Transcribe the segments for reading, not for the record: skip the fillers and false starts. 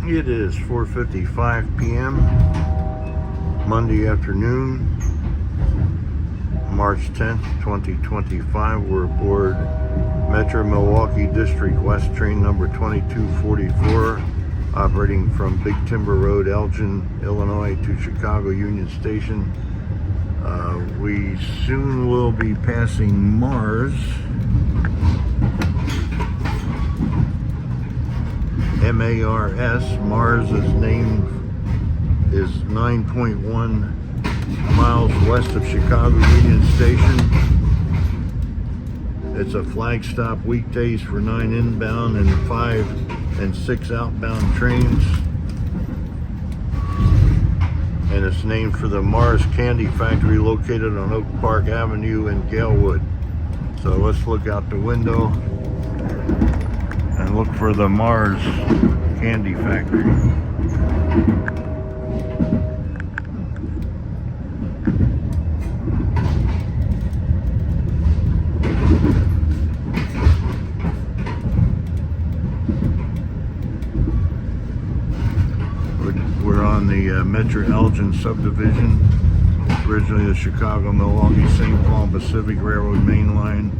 It is 4:55 p.m. Monday afternoon, March 10th, 2025. We're aboard Metra Milwaukee District West train number 2244, operating from Big Timber Road, Elgin, Illinois to Chicago Union Station. We soon will be passing Mars. M-A-R-S. Mars's name is 9.1 miles west of Chicago Union Station. It's a flag stop weekdays for 9 inbound and 5 and 6 outbound trains. And it's named for the Mars Candy Factory located on Oak Park Avenue in Galewood. So let's look out the window and look for the Mars Candy Factory. We're on the Metra Elgin subdivision, originally the Chicago Milwaukee St. Paul Pacific Railroad main line,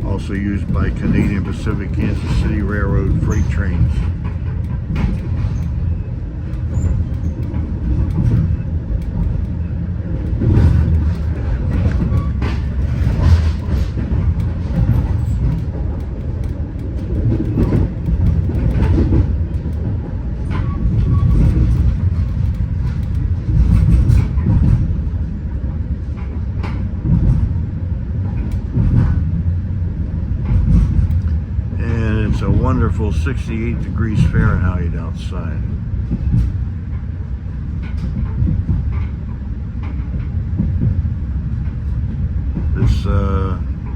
also used by Canadian Pacific Kansas City Railroad freight trains. It's a wonderful 68 degrees Fahrenheit outside. This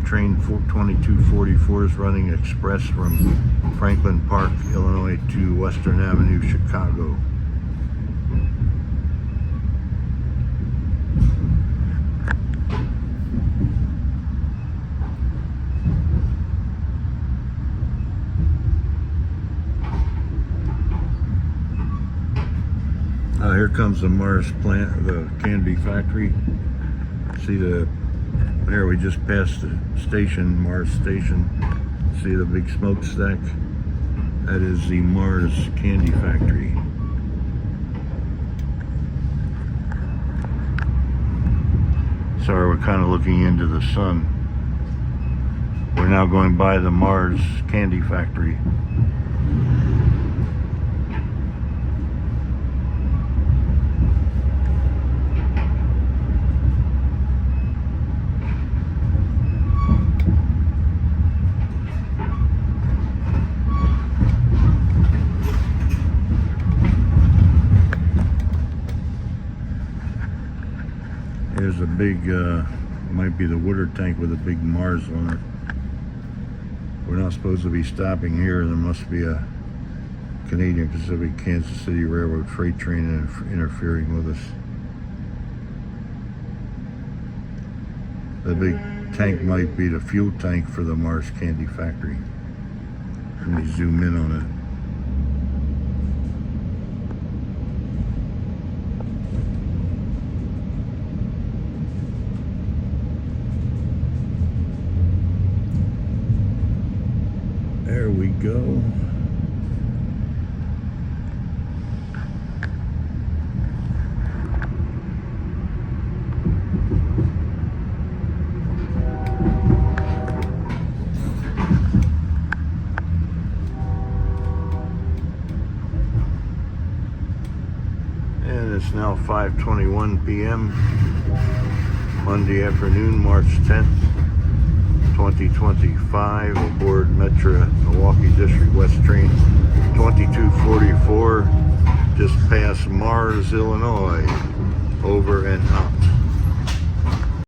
train 2244 is running express from Franklin Park, Illinois to Western Avenue, Chicago. Here comes the Mars plant, the candy factory. See there we just passed the station, Mars station. See the big smokestack? That is the Mars Candy Factory. Sorry, we're kind of looking into the sun. We're now going by the Mars Candy Factory. There's a big, might be the water tank with a big Mars on it. We're not supposed to be stopping here. There must be a Canadian Pacific Kansas City Railroad freight train interfering with us. The big tank might be the fuel tank for the Mars Candy Factory. Let me zoom in on it. There we go. And it's now 5:21 p.m. Monday afternoon, March 10th. 2025, aboard Metra Milwaukee District West train 2244, just past Mars, Illinois. Over and out.